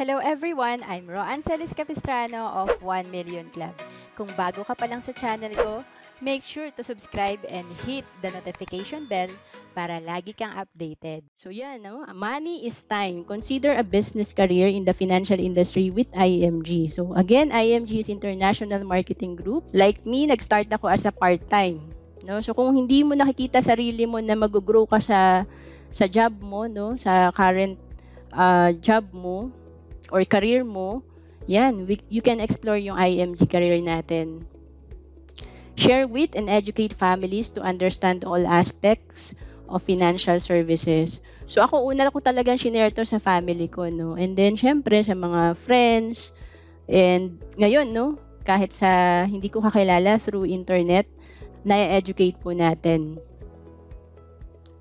Hello everyone! I'm Roan Celis Capistrano of 1 Million Club. Kung bago ka pa lang sa channel ko, make sure to subscribe and hit the notification bell para lagi kang updated. So yan, no? Money is time. Consider a business career in the financial industry with IMG. So again, IMG is International Marketing Group. Like me, nag-start ako as a part-time. No? So kung hindi mo nakikita sarili mo na mag-grow ka sa job mo, no? Sa current job mo, or career mo, yan, you can explore yung IMG career natin. Share with and educate families to understand all aspects of financial services. So ako, una ko talagang shinare to sa family ko, no? And then, syempre, sa mga friends, and ngayon, no? Kahit sa hindi ko kakilala through internet, na-educate po natin.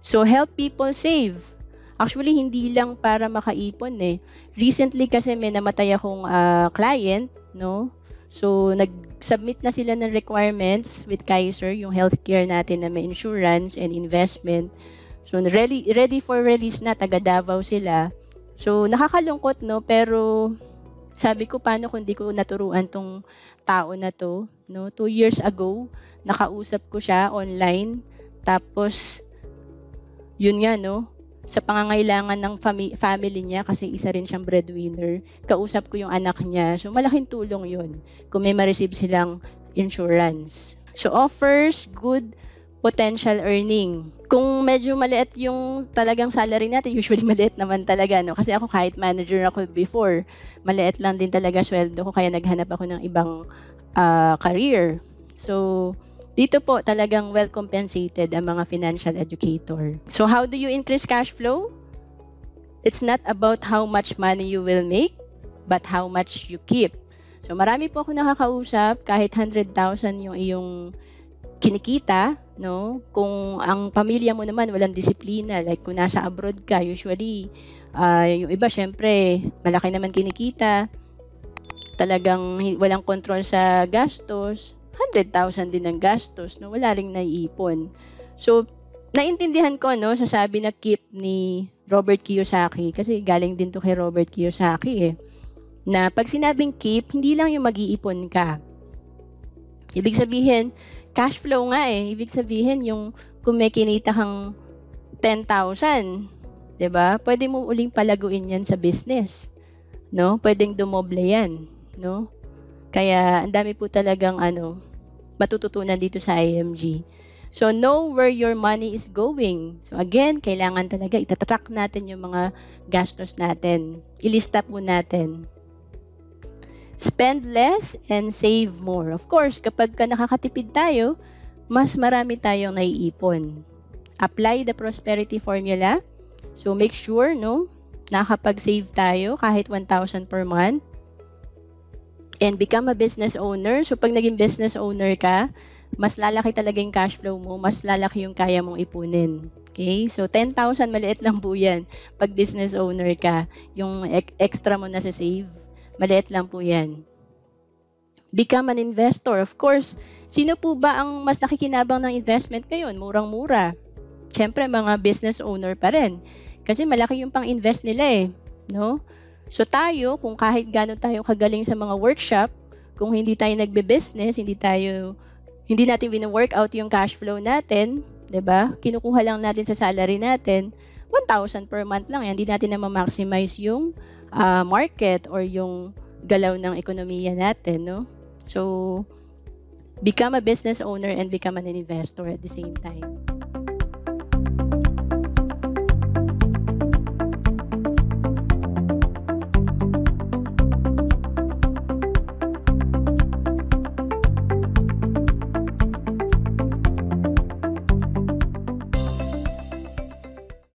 So, help people save. Actually, hindi lang para makaipon eh. Recently kasi may namatay akong client, no? So, nag-submit na sila ng requirements with Kaiser, yung healthcare natin na may insurance and investment. So, ready for release na, taga Davao sila. So, nakakalungkot, no? Pero, sabi ko, paano kung di ko naturuan tong tao na to, no? 2 years ago, nakausap ko siya online. Tapos, yun nga, no? Sa pangangailangan ng family niya, kasi isa rin siyang breadwinner, kausap ko yung anak niya. So, malaking tulong yun kung may ma-receive silang insurance. So, offers good potential earning. Kung medyo maliit yung talagang salary natin, usually maliit naman talaga, no? Kasi ako kahit manager ako before, maliit lang din talaga sweldo ko, kaya naghanap ako ng ibang career. So, dito po talagang well compensated ang mga financial educator. So how do you increase cash flow? It's not about how much money you will make, but how much you keep. So marami po ako nakakausap, kahit 100,000 yung iyong kinikita, no? Kung ang pamilya mo naman walang disiplina, like kung nasa abroad ka, usually yung iba syempre malaki naman kinikita, talagang walang control sa gastos, 100,000 din ang gastos, no? Wala ring naiipon. So, naintindihan ko, no, sasabi na keep ni Robert Kiyosaki, kasi galing din to kay Robert Kiyosaki eh, na pag sinabing keep, hindi lang yung mag-iipon ka. Ibig sabihin, cash flow nga eh. Ibig sabihin, yung kung may kinita kang 10,000, diba? Pwede mo uling palaguin yan sa business, no? Pwedeng dumoble yan, no? Kaya, ang dami po talagang matututunan dito sa IMG. So, know where your money is going. So, again, kailangan talaga itatrack natin yung mga gastos natin. Ilista po natin. Spend less and save more. Of course, kapag nakakatipid tayo, mas marami tayong naiipon. Apply the prosperity formula. So, make sure, no, nakakapag-save tayo kahit 1,000 per month. And become a business owner. So, pag naging business owner ka, mas lalaki talaga yung cash flow mo, mas lalaki yung kaya mong ipunin. Okay? So, 10,000, maliit lang po yan. Pag business owner ka, yung extra mo na sa save, maliit lang po yan. Become an investor. Of course, sino po ba ang mas nakikinabang ng investment ngayon? Murang-mura. Siyempre, mga business owner pa rin. Kasi malaki yung pang-invest nila eh. No? So tayo, kung kahit gano'n tayo kagaling sa mga workshop, kung hindi tayo nagbe-business, hindi natin wino-workout yung cash flow natin, 'di ba? Kinukuha lang natin sa salary natin, 1,000 per month lang yan. Hindi natin na ma-maximize yung market or yung galaw ng ekonomiya natin, no? So become a business owner and become an investor at the same time.